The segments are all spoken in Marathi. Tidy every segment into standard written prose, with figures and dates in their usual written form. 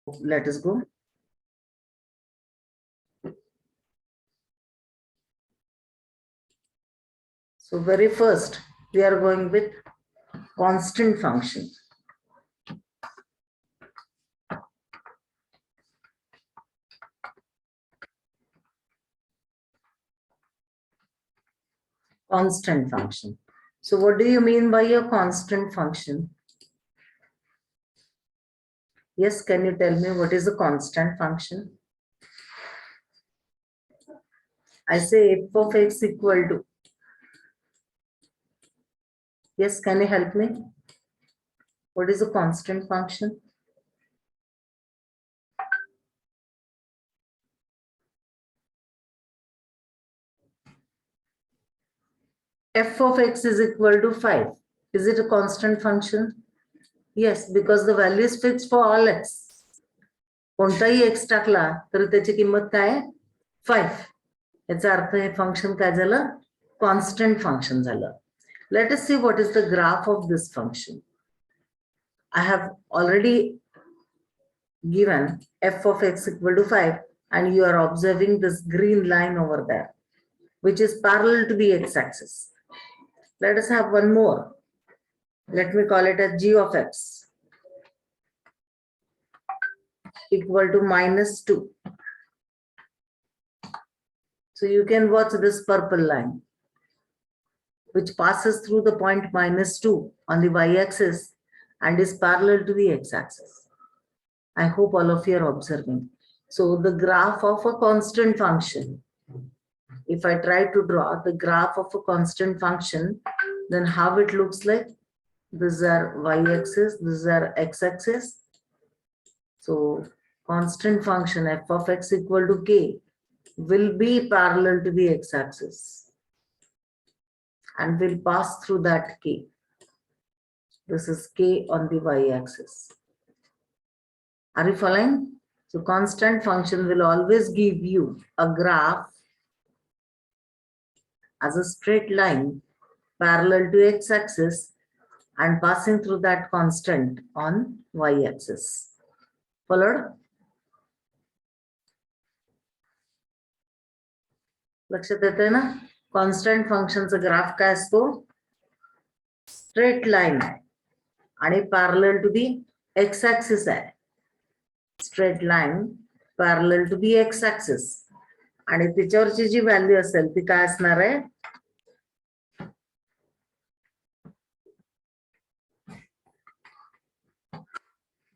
Let us go. So very first, we are going with constant function. Constant function. So what do you mean by a constant function? Yes, can you tell me what is a constant function? I say f of x equal to. Yes, can you help me? What is a constant function? F of x is equal to 5. Is it a constant function? Yes, because the value is fixed for all x. कोणताही x टाकला तर त्याची किंमत काय आहे? 5. याचा अर्थ हे फंक्शन काय झालं? कॉन्स्टंट फंक्शन झालं. Let us see what is the graph of this function. I have already given f of x equal to 5 and you are observing this green line over there, which is parallel to the x-axis. Let us have one more. Let me call it as g of x equal to -2. So you can watch this purple line, which passes through the point -2 on the y-axis and is parallel to the x-axis. I hope all of you are observing. So the graph of a constant function, if I try to draw the graph of a constant function, then how it looks like? These are y-axis, these are x-axis. So constant function f of x equal to k will be parallel to the x-axis and will pass through that k. This is k on the y-axis. Are you following? So constant function will always give you a graph as a straight line parallel to x-axis and passing through that constant on y-axis. Followed? लक्षात येते ना? कॉन्स्टंट फंक्शनचा ग्राफ काय असतो? स्ट्रेट लाईन आहे आणि parallel to the x axis आहे. Straight line parallel to the x axis आणि त्याच्यावरची जी व्हॅल्यू असेल ती काय असणार आहे?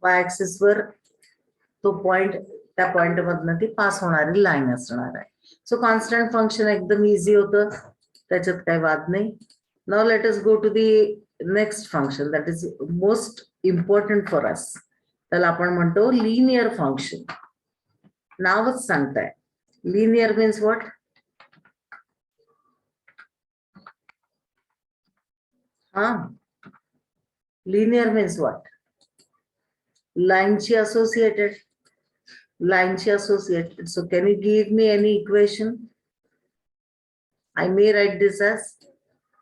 वाय ऍक्सिस वर तो पॉइंट, त्या पॉइंट मधनं ती पास होणारी लाईन असणार आहे. सो कॉन्स्टंट फंक्शन एकदम इझी होतं, त्याच्यात काही वाद नाही. Now let us go to the next function that is most important for us. त्याला आपण म्हणतो लिनियर फंक्शन. नावच सांगताय लिनियर मीन्स व्हॉट? हा, लिनियर मीन्स व्हॉट? लाईनची associated. Lines associated. So can you give me any equation? I may write this as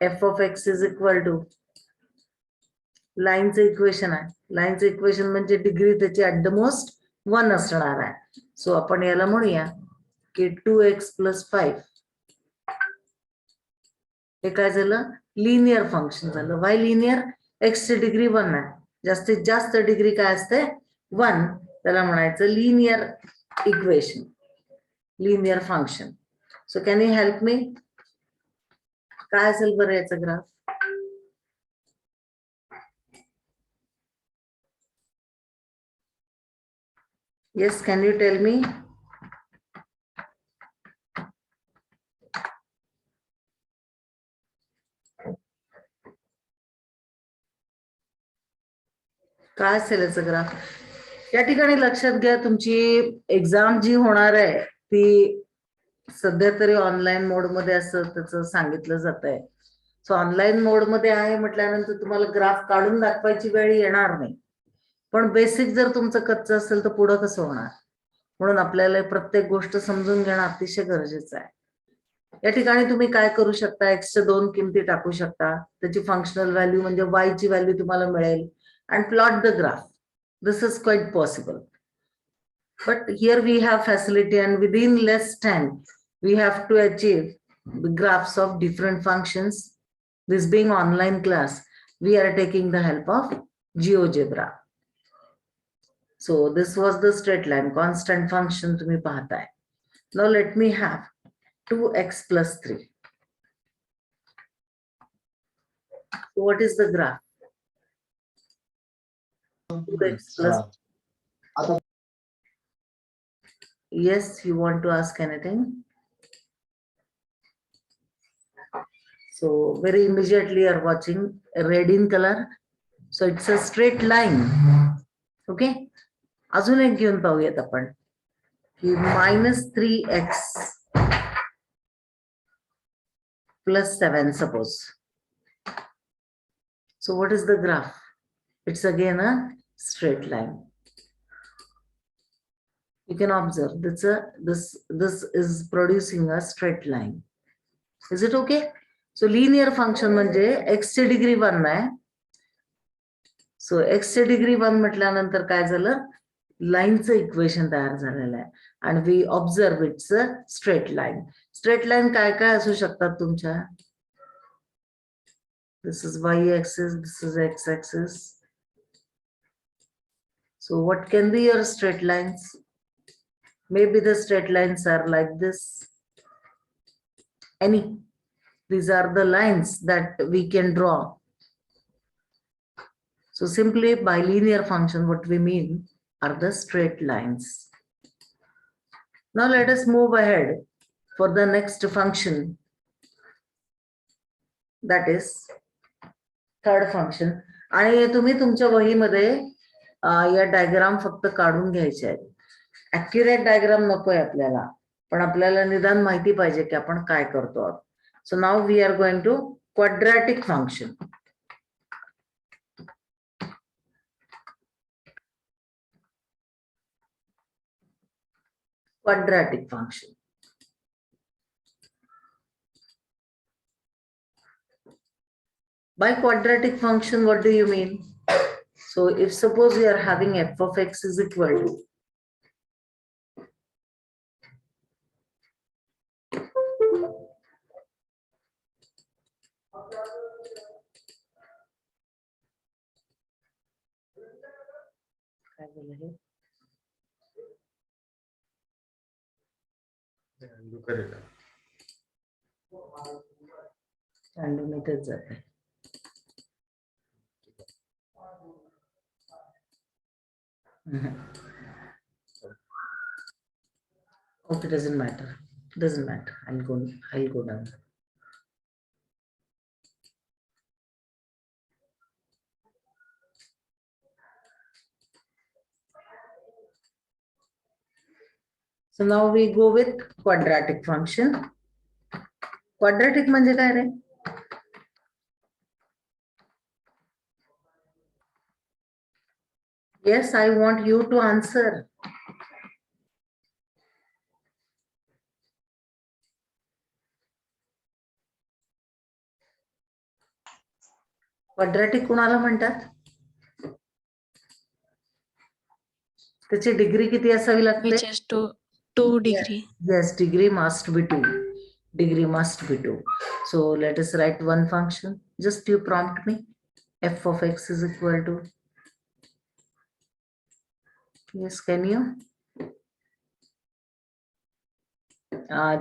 f of x is equal to लाईनचं इक्वेशन आहे. लाईनचं इक्वेशन म्हणजे डिग्री त्याची ऍट द मोस्ट 1 असणार आहे. सो आपण याला म्हणूया की 2x + 5 हे काय झालं? लिनियर फंक्शन झालं. Y linear? x ची डिग्री 1 आहे. जास्तीत जास्त डिग्री काय असते? 1. त्याला म्हणायचं linear equation, linear function. So can you help me? काय असेल बरं याचा graph? Yes, can you tell me? काय असेल याचा ग्राफ? या ठिकाणी लक्षात घ्या, तुमची एक्झाम जी होणार आहे ती सध्या तरी ऑनलाईन मोड मध्ये असं त्याचं सांगितलं जात आहे. सो ऑनलाईन मोड मध्ये आहे म्हटल्यानंतर तुम्हाला ग्राफ काढून दाखवायची वेळ येणार नाही. पण बेसिक जर तुमचं कच्चं असेल तर पुढं कसं होणार? म्हणून आपल्याला प्रत्येक गोष्ट समजून घेणं अतिशय गरजेचं आहे. या ठिकाणी तुम्ही काय करू शकता? एक्सच्या 2 किमती टाकू शकता, त्याची फंक्शनल व्हॅल्यू म्हणजे वाय ची व्हॅल्यू तुम्हाला मिळेल and plot the graph. This is quite possible. But here we have facility, and within less time, we have to achieve the graphs of different functions. This being online class, we are taking the help of GeoGebra. So this was the straight line, constant function तुम्ही पाहताय. Now let me have 2x plus 3. So what is the graph? 2x plus. Yes, you want to ask anything? So very immediately you are watching red in color. So it's a straight line. Okay. अजून एक घेऊन पाहूयात आपण की -3x plus 7 suppose. So what is the graph? It's again a straight line. You can observe this is producing a straight line. Is it okay? So linear function म्हणजे x ची डिग्री 1 आहे. So x ची डिग्री 1 म्हटल्यानंतर काय झालं, लाईनचं इक्वेशन तयार झालेलं आहे. आणि we observe it's a straight line. Straight line काय काय असू शकतात तुमच्या? This is y axis, this is x axis. So what can be your straight lines? Maybe the straight lines are like this. Any? These are the lines that we can draw. So simply by linear function, what we mean are the straight lines. Now let us move ahead for the next function. That is third function. आणि तुम्ही तुमच्या वहीमध्ये या डायग्राम फक्त काढून घ्यायचे आहेत. ऍक्युरेट डायग्राम नकोय आपल्याला, पण आपल्याला निदान माहिती पाहिजे की आपण काय करतो आहोत. So now we are going to quadratic function. Quadratic function. By quadratic function, what do you mean? So if suppose we are having f of x is equal to okay, doesn't matter. I'll go down. So now we go with quadratic function. Quadratic म्हणजे काय रे? Yes, I want you to answer. Quadratic कोणाला म्हणतात? त्याची डिग्री किती असावी लागते? Which is 2 degree. Yes, degree must be 2. Degree must be 2. So let us write one function. Just you prompt me. F of x is equal to. Yes, can you?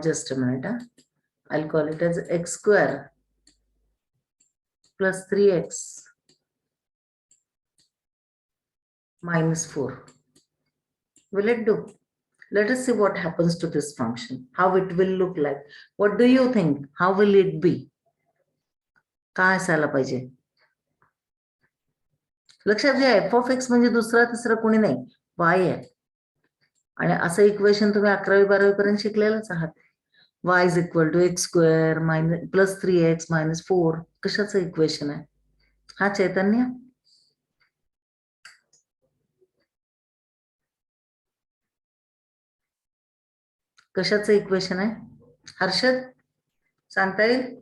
Just a minute. I'll call it as x square plus 3x minus 4. Will it do? Let us see what happens to this function, how it will look like. What do you think? How will it be? काय असायला पाहिजे? लक्षात घ्या, f of x म्हणजे दुसरा तिसरा कोणी नाही, y आहे. आणि असं इक्वेशन तुम्ही 11वी 12वी पर्यंत शिकलेलंच आहात. y is equal to x square minus plus 3x minus 4. कशाचं इक्वेशन आहे? हा चैतन्य? कशाचं इक्वेशन आहे? हर्षद सांगता येईल?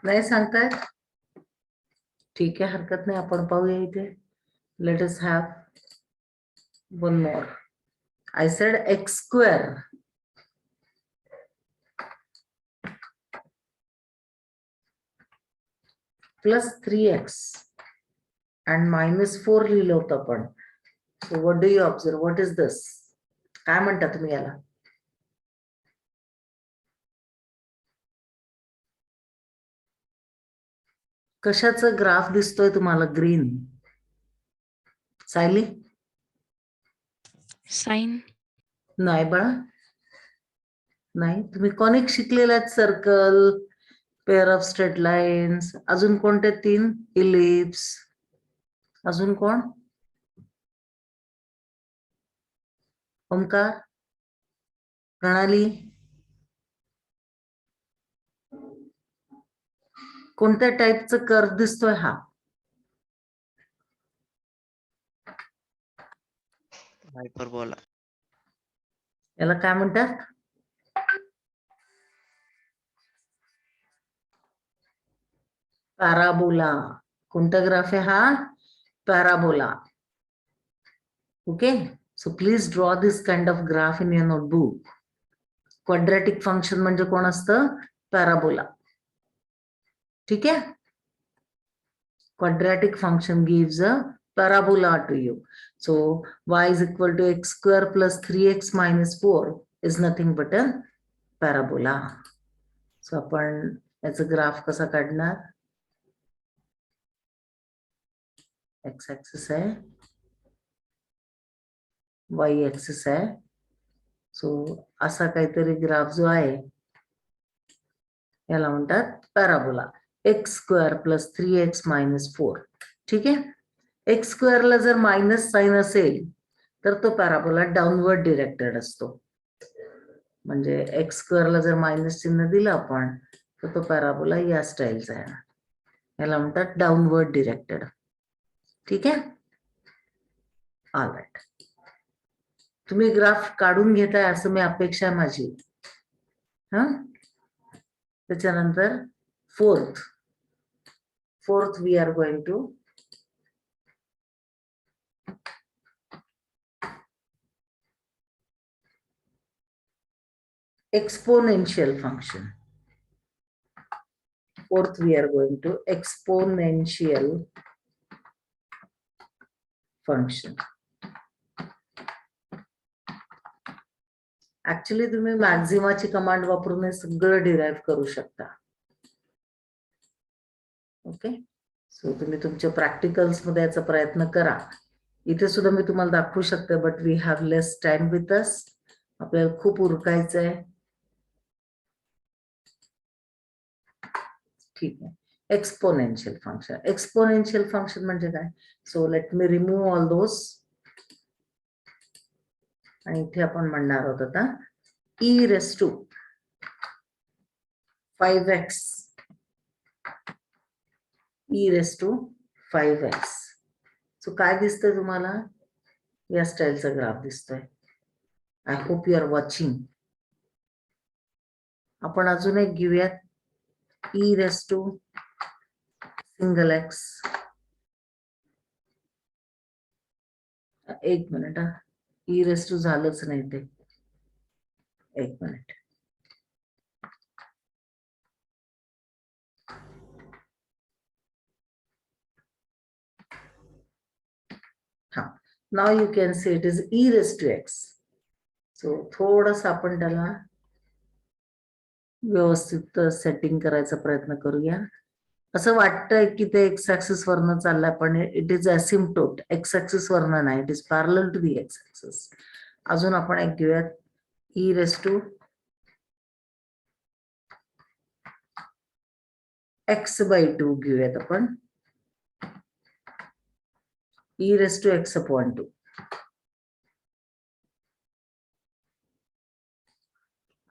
नाही सांगतायत? ठीक आहे, हरकत नाही, आपण पाहूया इथे. Let us have one more. I said x square plus 3x and -4 लिहिलं होतं आपण. So what do you observe? What is this? काय म्हणता तुम्ही याला? कशाचं ग्राफ दिसतोय तुम्हाला? ग्रीन. सायली? Sine. नाही बाळा, नाही. तुम्ही कॉनिक शिकलेला आहेत. Circle, pair of straight lines, अजून कोणते 3? इलिप्स. अजून कोण? ओमकार, प्रणाली, कोणत्या टाईपचं कर्व दिसतोय हा? हायपरबोला. याला काय म्हणतात? पॅराबोला. कोणता ग्राफ आहे हा? Parabola. Okay, so please draw this kind of graph in your notebook. Quadratic function म्हणजे कोण असतं? पॅराबोला. ठीक आहे, quadratic function gives a parabola to you. So y is equal to x square plus 3x minus 4 is nothing but a parabola. So आपण याचा ग्राफ कसा काढणार? x ऍक्सिस आहे, y ऍक्सिस आहे. सो असा काहीतरी ग्राफ जो आहे याला म्हणतात parabola. X square plus 3x minus 4. ठीक आहे, एक्स स्क्वेअरला जर मायनस साइन असेल तर तो पॅराबोला डाऊनवर्ड डिरेक्टेड असतो. म्हणजे एक्स स्क्वेअरला जर मायनस चिन्ह दिलं आपण तर तो पॅराबोला या स्टाईलचा आहे. याला म्हणतात डाऊनवर्ड डिरेक्टेड. ठीक आहे, ऑलराईट. तुम्ही ग्राफ काढून घेताय असं मी अपेक्षा आहे माझी. हा, त्याच्यानंतर fourth we are going to exponential function. Fourth, we are going to exponential function. Actually, तुम्ही मॅक्झिमाची कमांड वापरून हे सगळं डिराइव्ह करू शकता. ओके, सो तुम्ही तुमच्या प्रॅक्टिकल्स मध्ये याचा प्रयत्न करा. इथे सुद्धा मी तुम्हाला दाखवू शकते, but we have less time with us. आपल्याला खूप उरकायचं आहे. ठीक आहे, एक्सपोनेन्शियल फंक्शन. एक्सपोनेन्शियल फंक्शन म्हणजे काय? So let me remove all those. आणि इथे आपण म्हणणार आहोत आता e raised to 5x, e raised to 5x. So काय दिसतंय तुम्हाला? या स्टाईलचा ग्राफ दिसतोय. I hope you are watching. आपण अजून एक घेऊयात, e raised to single x. एक मिनिट, e raised to झालंच नाही ते. एक मिनिट. हा, now you can say it is e raised to x. So थोडस आपण त्याला व्यवस्थित सेटिंग करायचा प्रयत्न करूया. असं वाटतंय की ते एक्स ऍक्सिस वरनं चाललंय, पण it is asymptote. X axis वरनं नाही, it is parallel to the x axis. अजून आपण एक घेऊयात, e raised to x/2 घेऊयात आपण. e raised to x/2.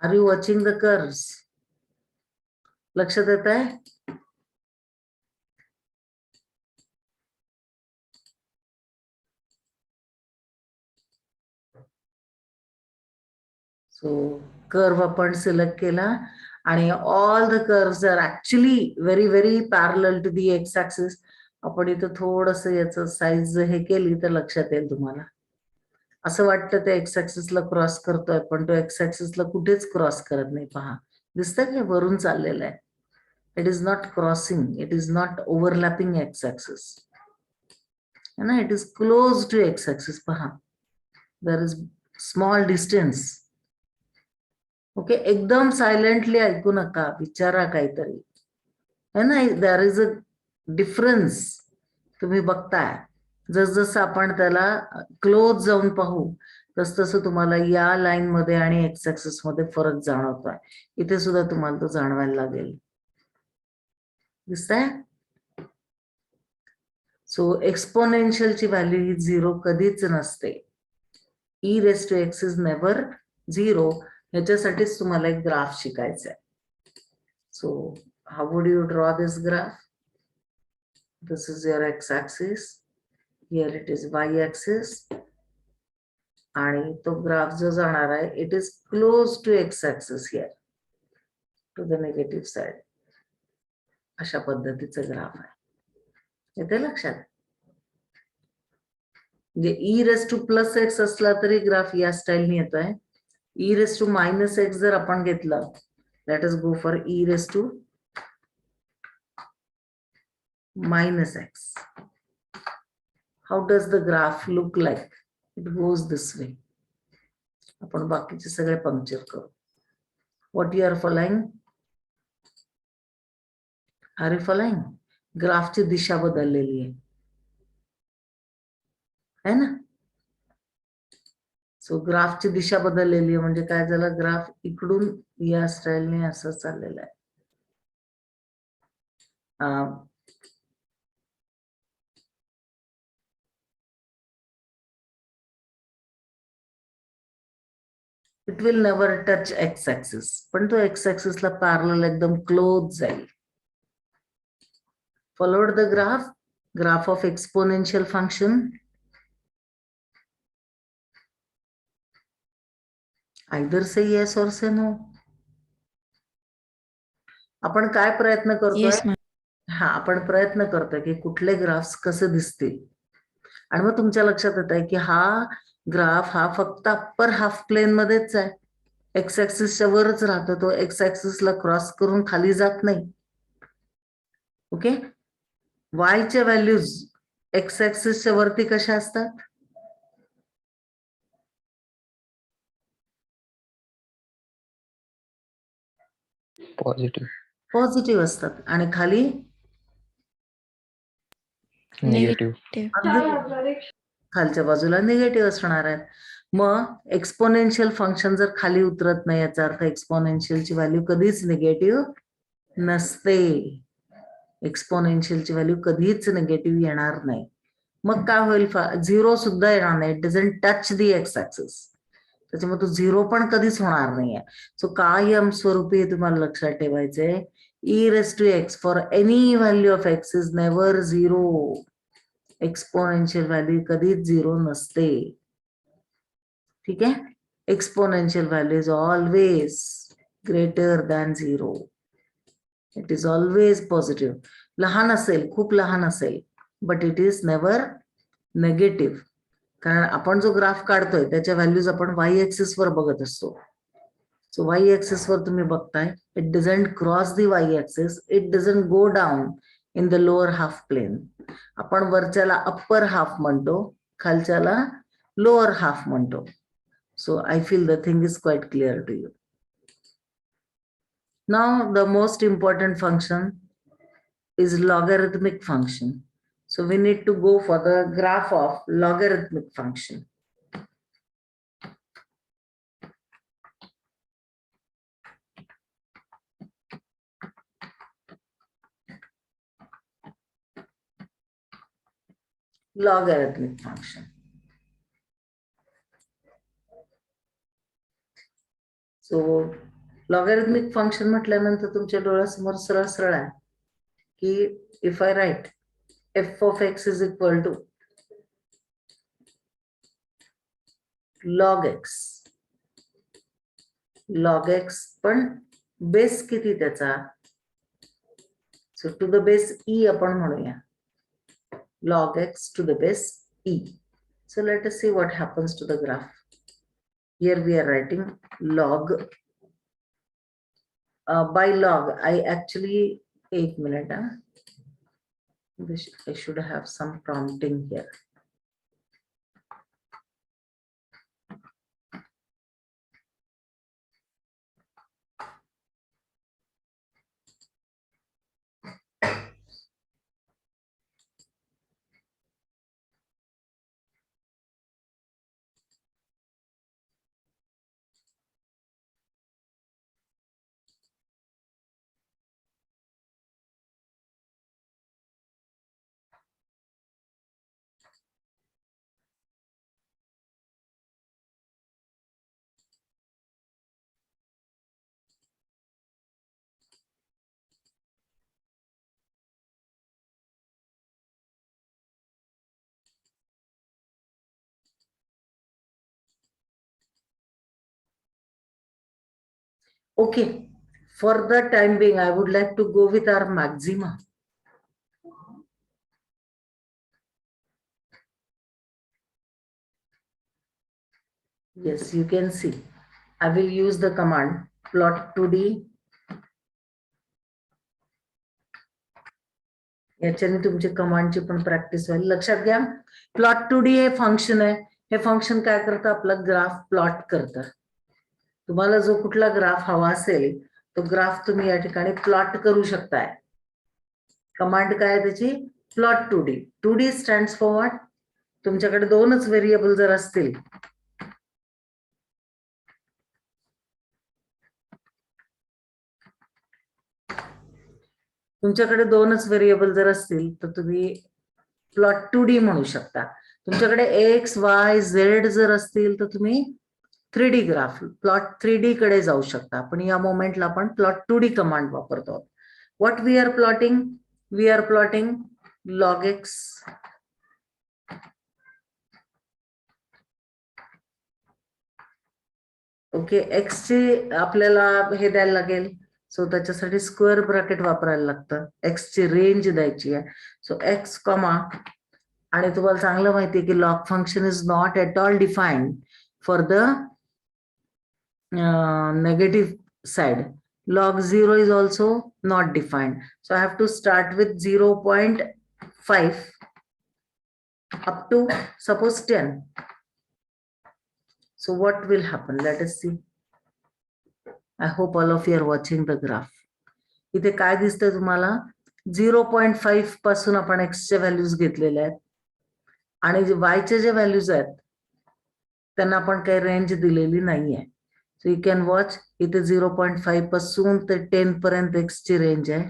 Are you watching the curves? लक्षात येत आहे? सो कर्व आपण सिलेक्ट केला आणि all the curves are actually very very parallel to the x axis. आपण इथं थोडस याचं साईज हे केली तर लक्षात येईल तुम्हाला. असं वाटतं ते एक्स ऍक्सिसला क्रॉस करतोय, पण तो एक्स ऍक्सिसला कुठेच क्रॉस करत नाही. पहा, दिसतंय का वरून चाललेलं आहे. It is not crossing, it is not overlapping x axis. ना, it is close to x axis. पहा, there is small distance. Okay, एकदम सायलेंटली ऐकू नका, विचारा काहीतरी, है ना. There is a difference. तुम्ही बघताय, जसजसं आपण त्याला क्लोज जाऊन पाहू तस तसं तुम्हाला या लाईन मध्ये आणि एक्स ऍक्सिस मध्ये फरक जाणवतोय. इथे सुद्धा तुम्हाला तो जाणवायला लागेल. दिसतंय? सो एक्सपोनेन्शियलची व्हॅल्यू ही 0 कधीच नसते. e raised to x is never 0. ह्याच्यासाठीच तुम्हाला एक ग्राफ शिकायचा आहे. So how would you draw this graph? This is your x axis, here it is y axis, आणि तो ग्राफ जो जाणार आहे it is close to x axis here to the negative side. अशा पद्धतीचं ग्राफ आहे. येते लक्षात? म्हणजे e raise to plus x असला तरी ग्राफ या स्टाईलने येतोय. E raise to minus x जर आपण घेतलं, let us go for e raise to minus x. How does the graph look like? It goes this way. आपण बाकीचे सगळे पंक्चर करू. What you are following? Are you following? ग्राफची दिशा बदललेली आहे ना. सो ग्राफची दिशा बदललेली आहे म्हणजे काय झालं, ग्राफ इकडून या स्टाईलने असं चाललेलं आहे. It will never touch x axis, पण तो एक्स ऍक्सिसला पॅरलल एकदम क्लोज जाईल. Followed the graph of exponential function. Either say yes or say no. आपण काय प्रयत्न करतोय? Yes, ma'am. हा, आपण प्रयत्न करतोय की कुठले ग्राफ्स कसे दिसतील, आणि मग तुमच्या लक्षात येत आहे की हा ग्राफ हा फक्त अप्पर हाफ प्लेन मध्येच आहे. एक्स ऍक्सिसच्या वरच राहतो, तो एक्स ऍक्सिसला क्रॉस करून खाली जात नाही. ओके, वायच्या व्हॅल्यूज एक्स ऍक्सिसच्या वरती कशा असतात? पॉझिटिव्ह असतात, आणि खाली Negative. खालच्या बाजूला निगेटिव्ह असणार आहेत. मग एक्सपोनेन्शियल फंक्शन जर खाली उतरत नाही, याचा अर्थ एक्सपोनेन्शियलची व्हॅल्यू कधीच निगेटिव्ह नसते. एक्सपोनेन्शियलची व्हॅल्यू कधीच निगेटिव्ह येणार नाही. मग काय होईल? 0 सुद्धा येणार नाही. It doesn't touch the x axis. त्याच्यामुळे तो 0 पण कधीच होणार नाहीये. सो कायम स्वरूपी तुम्हाला लक्षात ठेवायचंय, e raise to x for any value of x is never 0. Exponential value कधीच 0 नसते. ठीक आहे, exponential value is always greater than 0. It is always positive. लहान असेल, खूप लहान असेल, but it is never negative. कारण आपण जो ग्राफ काढतोय त्याच्या व्हॅल्यूज आपण वाय ऍक्सिस वर बघत असतो. सो वाय ऍक्सिस वर तुम्ही बघताय, it doesn't cross the y axis, it doesn't go down in the lower half plane. आपण वरच्याला अप्पर हाफ म्हणतो, खालच्याला लोअर हाफ म्हणतो. So I feel the thing is quite clear to you. Now the most important function is logarithmic function. So we need to go for the graph of logarithmic function. Logarithmic function. So logarithmic function म्हटल्यानंतर तुमच्या डोळ्यासमोर सरळ सरळ आहे की if I write f of x is equal to log x पण बेस किती त्याचा? So to the base e आपण म्हणूया, log x to the base e. So let us see what happens to the graph. Here we are writing log. By log, I actually, 1 minute. I should have some prompting here. Okay, for the time being, I would like to go with our maxima. Yes, you can see. I will use the command plot 2D. याच्याने तुमची कमांडची पण प्रॅक्टिस होईल. लक्षात घ्या, प्लॉट 2D हे फंक्शन आहे. हे फंक्शन काय करतं? आपला ग्राफ प्लॉट करतं. तुम्हाला जो कुठला ग्राफ हवा असेल तो ग्राफ तुम्ही या ठिकाणी प्लॉट करू शकताय. कमांड काय त्याची? Plot 2D. 2D stands for what? तुमच्याकडे दोनच व्हेरिएबल जर असतील, तुमच्याकडे दोनच व्हेरिएबल जर असतील तर तुम्ही प्लॉट 2D म्हणू शकता. तुमच्याकडे एक्स वाय झेड जर असतील तर तुम्ही 3D ग्राफ प्लॉट 3D कडे जाऊ शकता. पण या मोमेंटला आपण प्लॉट 2D कमांड वापरतो. What we are plotting? We are plotting log x okay. X ची आपल्याला हे द्यायला लागेल, सो त्याच्यासाठी स्क्वेअर ब्रॅकेट वापरायला लागतं. एक्स ची रेंज द्यायची आहे. सो एक्स कॉमा, आणि तुम्हाला चांगलं माहिती आहे की log function is not at all defined for the negative side. Log 0 is also not defined. So I have to start with 0.5 up to suppose 10. So what will happen? Let us see. I hope all of you are watching the graph. इथे काय दिसतंय तुम्हाला? 0.5 पासून आपण x चे व्हॅल्यूज घेतलेले आहेत आणि जे y चे जे व्हॅल्यूज आहेत त्यांना आपण काही रेंज दिलेली नाहीये. So you can watch, इथे 0.5 पासून ते 10 पर्यंत x ची रेंज आहे.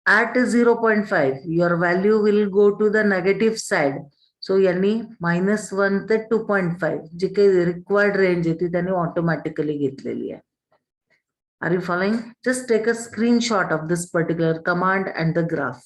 At 0.5 your value will go to the negative side. So यांनी -1 ते 2.5 जी काही रिक्वायर्ड रेंज आहे ती त्यांनी ऑटोमॅटिकली घेतलेली आहे. Are you following? Just take a screenshot of this particular command and the graph.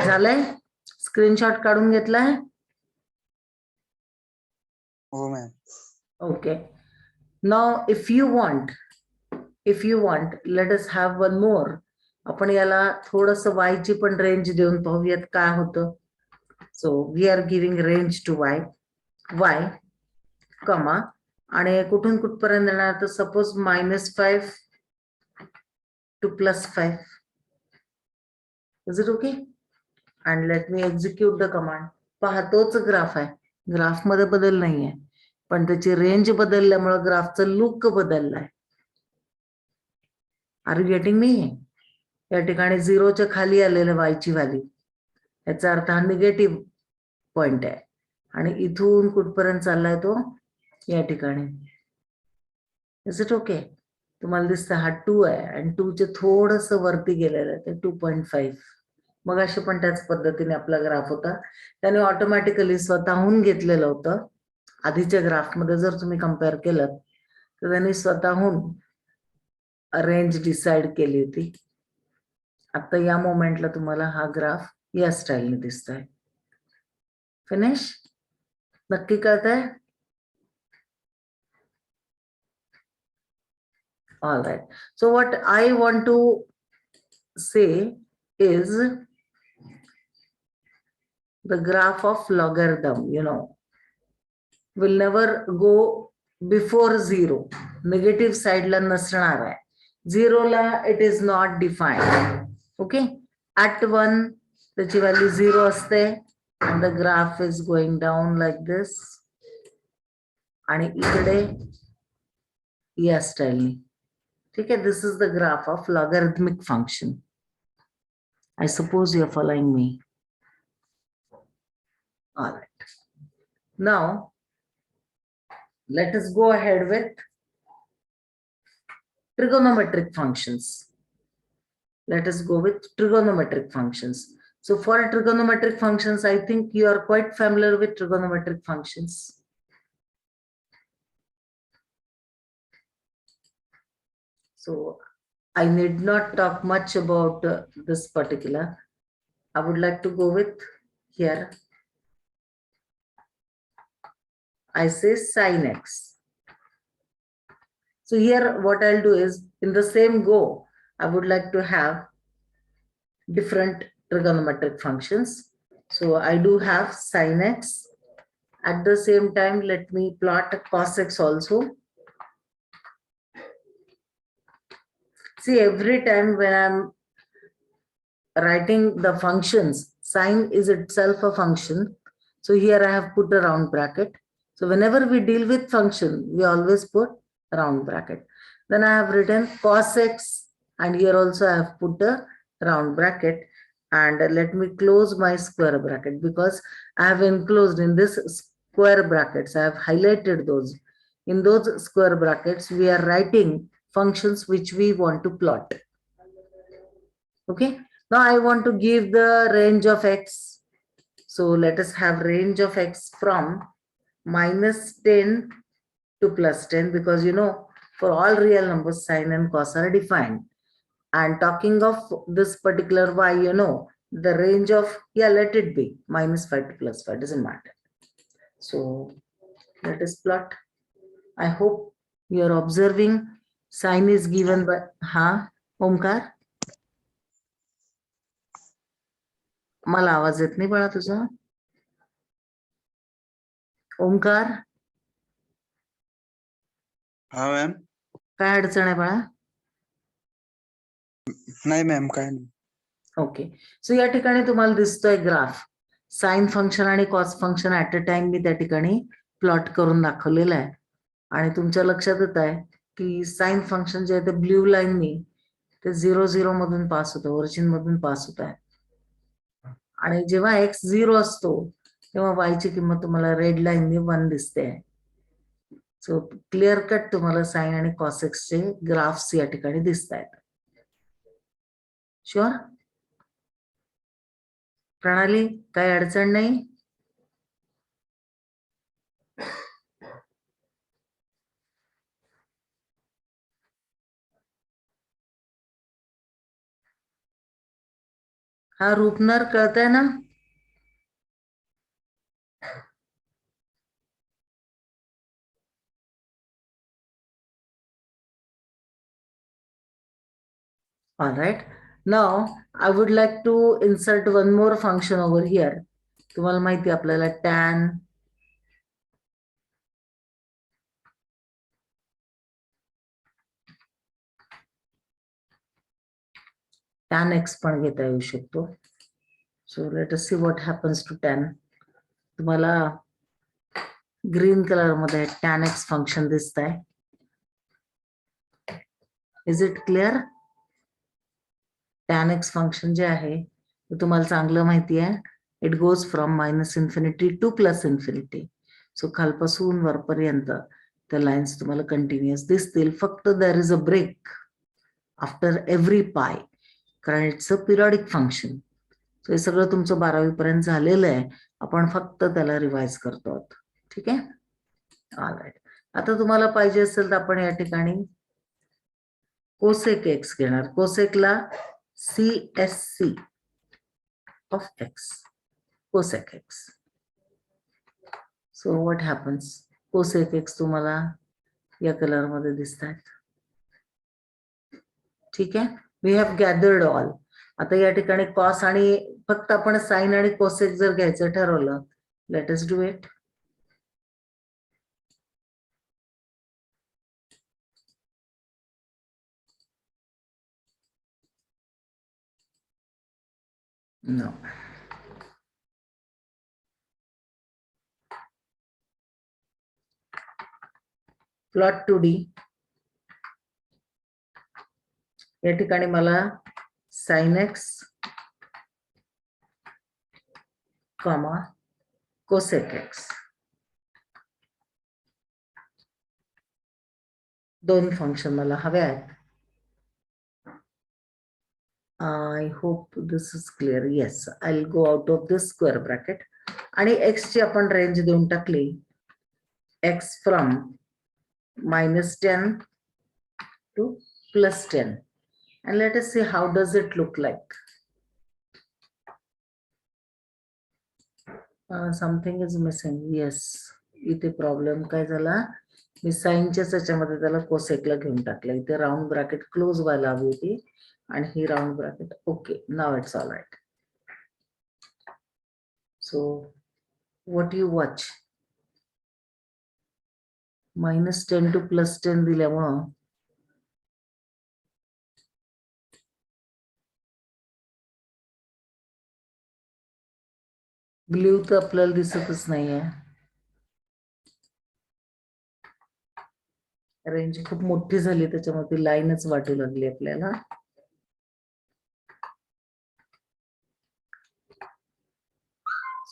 झालंय? स्क्रीनशॉट काढून घेतलाय? हो ma'am. Okay. Now, if you want, let us have one more. आपण याला थोडस y ची पण रेंज देऊन पाहूयात काय होतं. So we are giving range to y, कमा, आणि कुठून कुठपर्यंत येणार तर suppose -5 to +5. Is it okay? And let me execute the command. पहा तोच ग्राफ आहे, ग्राफ मध्ये बदल नाहीये, पण त्याची रेंज बदलल्यामुळे ग्राफचं लुक बदललाय. Are you getting me? या ठिकाणी 0च्या खाली आलेलं y ची व्हॅल्यू, याचा अर्थ हा निगेटिव्ह पॉइंट आहे आणि इथून कुठपर्यंत चाललाय तो या ठिकाणी. Is it okay? तुम्हाला दिसतं हा 2 आहे आणि 2 चे थोडस वरती गेलेलं आहे ते 2.5. मग अशी पण त्याच पद्धतीने आपला ग्राफ होता. त्याने ऑटोमॅटिकली स्वतःहून घेतलेलं होतं. आधीच्या ग्राफमध्ये जर तुम्ही कम्पेअर केलं तर त्यांनी स्वतःहून रेंज डिसाइड केली होती. आता या मोमेंटला तुम्हाला हा ग्राफ या स्टाईलने दिसतोय. फिनिश? नक्की कळतंय? All right. So what I want to say is the graph of logarithm, will never go before 0. Negative side la nasnar hai. 0 la it is not defined. Okay. At 1, the value 0 aste and the graph is going down like this. आणि इकडे या स्टाईलने. ठीक आहे, this is the graph of logarithmic function. I suppose you are following me. All right. Now, let us go ahead with trigonometric functions. Let us go with trigonometric functions. So for trigonometric functions, I think you are quite familiar with trigonometric functions. So I need not talk much about this particular. I would like to go with here. I say sin x. So here what I'll do is in the same go, I would like to have different trigonometric functions. So I do have sin x. At the same time, let me plot cos x also. See, every time when I'm writing the functions, sin is itself a function. So here I have put a round bracket. So whenever we deal with function, we always put round bracket. Then I have written cos x, and here also I have put a round bracket. And let me close my square bracket because I have enclosed in this square brackets. I have highlighted those. In those square brackets, we are writing functions which we want to plot. Okay. Now I want to give the range of x. So let us have range of x from -10 to +10 because for all real numbers sin and cos are defined. And talking of this particular y, the range of, let it be -5 to +5, doesn't matter. So let us plot. I hope you are observing. Sin is given by Omkar, मला आवाज येत नाही बाळा तुझा. ओमकार, हा मॅम. काय अडचण आहे बाळा? नाही मॅम, काय नाही. ओके. सो या ठिकाणी तुम्हाला दिसतोय ग्राफ. साइन फंक्शन आणि cos function at a time मी त्या ठिकाणी प्लॉट करून दाखवलेलं आहे. आणि तुमच्या लक्षात येत आहे की साइन फंक्शन जे आहे ते ब्ल्यू लाईननी ते 0-0 मधून पास होतं, ओरिजिन मधून पास होत आहे. आणि जेव्हा x 0 असतो तेव्हा y ची किंमत तुम्हाला रेड लाईननी 1 दिसते. सो क्लिअर कट तुम्हाला साइन आणि कॉस एक्स चे ग्राफ्स या ठिकाणी दिसत आहेत. शुअर? प्रणाली, काही अडचण नाही? हा रूपनर कळतंय ना? All right. Now I would like to insert one more function over here. तुम्हाला माहिती आहे आपल्याला tan x पण घेता येऊ शकतो. So let us see what happens to tan. तुम्हाला ग्रीन कलर मध्ये tan x फंक्शन दिसत आहे. Is it clear? tan x function जे आहे ते तुम्हाला चांगलं माहिती आहे. It goes from -∞ to +∞. So खालपासून वरपर्यंत त्या लाईन्स तुम्हाला कंटिन्युअस दिसतील, फक्त there is a break after every pi, कारण it's a periodic function. So हे सगळं तुमचं 12वी पर्यंत झालेलं आहे, आपण फक्त त्याला रिवाइज करतो आहोत. ठीक आहे, ऑलराईट. आता तुम्हाला पाहिजे असेल तर आपण या ठिकाणी कोसेक एक्स घेणार. कोसेकला CSC of x, cosec x. So what happens, cosec x तुम्हाला या कलर मध्ये दिसत आहेत. ठीक आहे, वी हॅव गॅदर्ड ऑल. आता या ठिकाणी कॉस आणि फक्त आपण साइन आणि कोसेक जर घ्यायचं ठरवलं, let us do it. No, plot 2D. या ठिकाणी मला sine x comma cosec x दोन फंक्शन मला हवे आहेत. I hope this is clear. Yes, I'll go out of this square bracket. आणि x ची आपण रेंज देऊन टाकली, x from -10 to +10. And let us see how does it look like. Something is missing. Yes, इथे प्रॉब्लेम काय झाला, मी साइनच्याच याच्यामध्ये त्याला कोसेकला घेऊन टाकलं. इथे राऊंड ब्रॅकेट क्लोज व्हायला हवी होती आणि ही round bracket. Okay, now it's all right. So what you watch, -10 to +10 दिल्यामुळं ब्ल्यू तर आपल्याला दिसतच नाहीये. रेंज खूप मोठी झाली, त्याच्यामध्ये लाईनच वाटू लागली आपल्याला.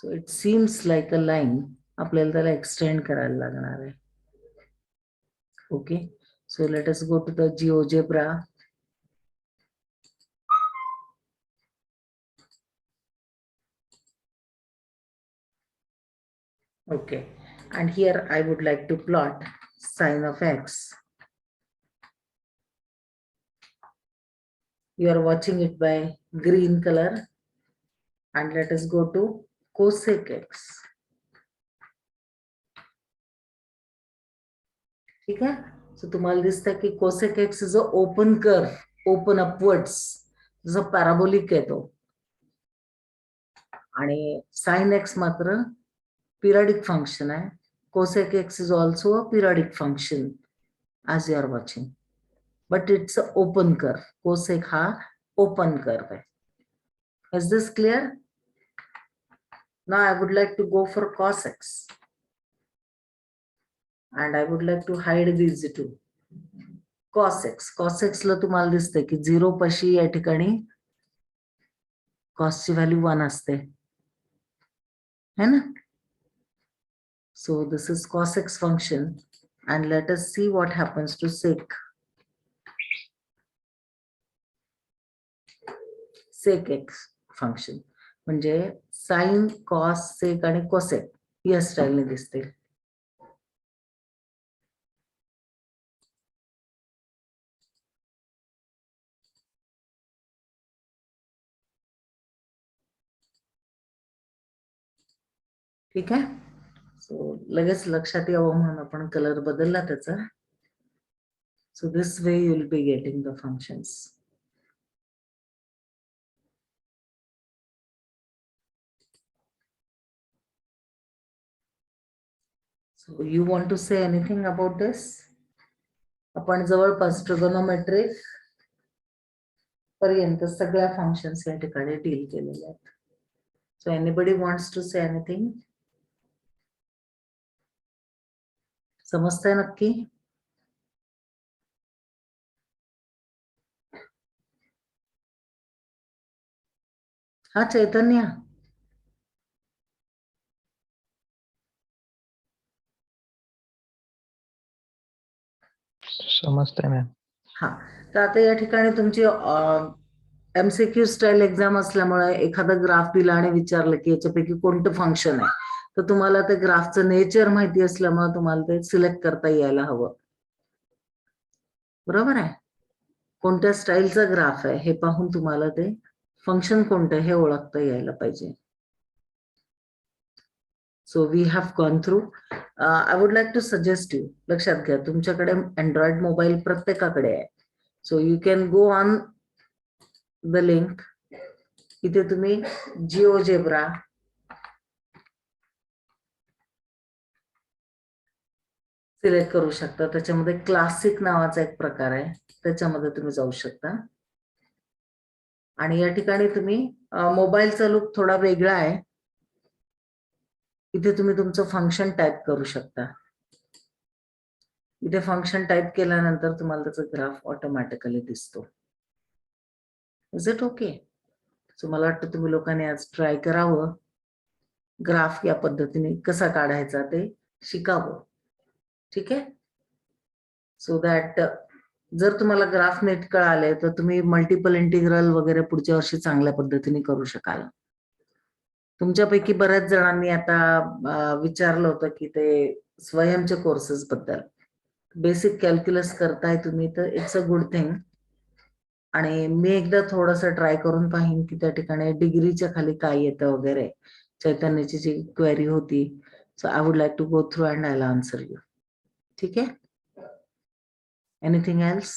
So it seems like a line, आपल्याला त्याला एक्सटेंड करायला लागणार आहे. Okay, so let us go to the GeoGebra. Okay, and here I would like to plot sine of x. You are watching it by green color, and let us go to cosec x. ठीक है, so तुम्हाला दिसतं की cosec x is a open curve, open upwards, जसं पॅराबोलिक आहे तो. आणि sin x मात्र पिरियडिक फंक्शन आहे. cosec x is also a periodic function as you are watching, but it's a open curve. Cosec हा open curve आहे. Is this clear? Now I would like to go for cos x, and I would like to hide these two. Cos x ला तुम्हाला दिसतंय की 0 पाशी या ठिकाणी cos ची व्हॅल्यू 1 असते, है ना? So this is cos x function, and let us see what happens to sec. Sec x function म्हणजे sin, cos, sec आणि cosec या स्टाईलने दिसते. ठीक आहे, सो लगेच लक्षात यावं म्हणून आपण कलर बदलला त्याचा. So this way you will be getting the functions. So you want to say anything about this? आपण जवळपास ट्रिगोनोमेट्रिक पर्यंत सगळ्या फंक्शन्स या ठिकाणी डील केलेले आहेत. So anybody wants to say anything? समजतंय नक्की? हा चैतन्य, समजतंय मॅम. हा, तर आता या ठिकाणी तुमची MCQ स्टाईल एक्झाम असल्यामुळे एखादा ग्राफ दिला आणि विचारलं की याच्यापैकी कोणतं फंक्शन आहे, तर तुम्हाला ते ग्राफचं नेचर माहिती असल्यामुळे तुम्हाला ते सिलेक्ट करता यायला हवं. बरोबर आहे. कोणत्या स्टाईलचा ग्राफ आहे हे पाहून तुम्हाला ते फंक्शन कोणतं हे ओळखता यायला पाहिजे. So we have gone through. I would like to suggest you, लक्षात घ्या तुमच्याकडे अँड्रॉइड मोबाईल प्रत्येकाकडे आहे. So you can go on the link. इथे तुम्ही GeoGebra सिलेक्ट करू शकता. त्याच्यामध्ये क्लासिक नावाचा एक प्रकार आहे, त्याच्यामध्ये तुम्ही जाऊ शकता. आणि या ठिकाणी तुम्ही मोबाईलचा लुक थोडा वेगळा आहे. इथे तुम्ही तुमचं फंक्शन टाईप करू शकता. इथे फंक्शन टाईप केल्यानंतर तुम्हाला त्याचा ग्राफ ऑटोमॅटिकली दिसतो. Is it okay? सो मला वाटतं तुम्ही लोकांनी आज ट्राय करावं, ग्राफ या पद्धतीने कसा काढायचा ते शिकावं. ठीक आहे. सो दॅट जर तुम्हाला ग्राफ नीट कळाले तर तुम्ही मल्टिपल इंटिग्रल वगैरे पुढच्या वर्षी चांगल्या पद्धतीने करू शकाल. तुमच्यापैकी बऱ्याच जणांनी आता विचारलं होतं की ते स्वयंच्या कोर्सेस बद्दल. बेसिक कॅल्क्युलस करताय तुम्ही तर इट्स अ गुड थिंग. आणि मी एकदा थोडस ट्राय करून पाहिन की त्या ठिकाणी डिग्रीच्या खाली काय येतं वगैरे. चैतन्याची जी क्वेरी होती, so I would like to go through and I will answer you. ठीक आहे. Anything else?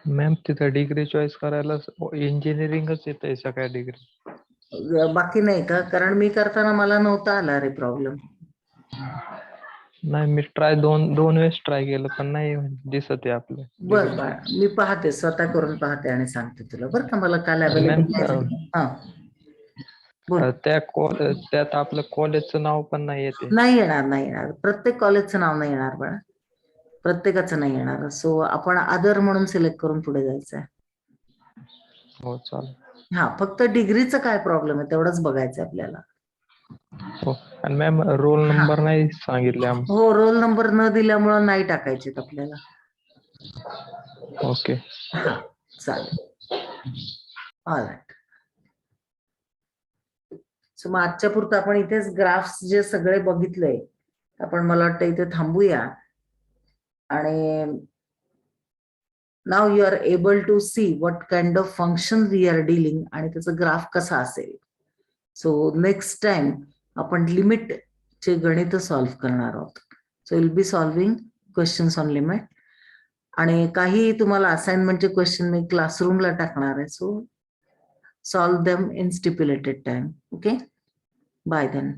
मॅम तिथं डिग्री चॉईस करायला इंजिनिअरिंगच येतंय सगळ्या डिग्री. बाकी नाही का? कारण मी करताना मला नव्हता आला रे प्रॉब्लेम. नाही, मी दोन वेळेस ट्राय केलं पण नाही दिसत आहे आपलं. बर बर, मी पाहते, स्वतः करून पाहते आणि सांगते तुला बरं का. मला काल अवेलेबल. हा बोल. त्यात आपलं कॉलेजचं नाव पण नाही येते. नाही येणार, नाही येणार. प्रत्येक कॉलेजचं नाव नाही येणार बाळा, प्रत्येकाचं नाही येणार. सो आपण अदर म्हणून सिलेक्ट करून पुढे जायचंय. हो चालेल. हा, फक्त डिग्रीचं काय प्रॉब्लेम आहे तेवढंच बघायचं आपल्याला. हो. आणि मॅम रोल नंबर नाही सांगितले आम्हाला. हो, रोल नंबर न दिल्यामुळे नाही टाकायचे आपल्याला. ओके. हा चालेल. ऑलराईट. सो मग आजच्या पुरतं आपण इथेच ग्राफ्स जे सगळे बघितले आपण, मला वाटतं इथे थांबूया. आणि now you are able to see what kind of function we are dealing आणि त्याचं ग्राफ कसा असेल. सो नेक्स्ट टाइम आपण लिमिट चे गणित सॉल्व्ह करणार आहोत. So will be solving questions on limit. आणि काही तुम्हाला असाइनमेंटचे क्वेश्चन मी क्लासरूमला टाकणार आहे. So solve them in stipulated time. Okay. Bye then.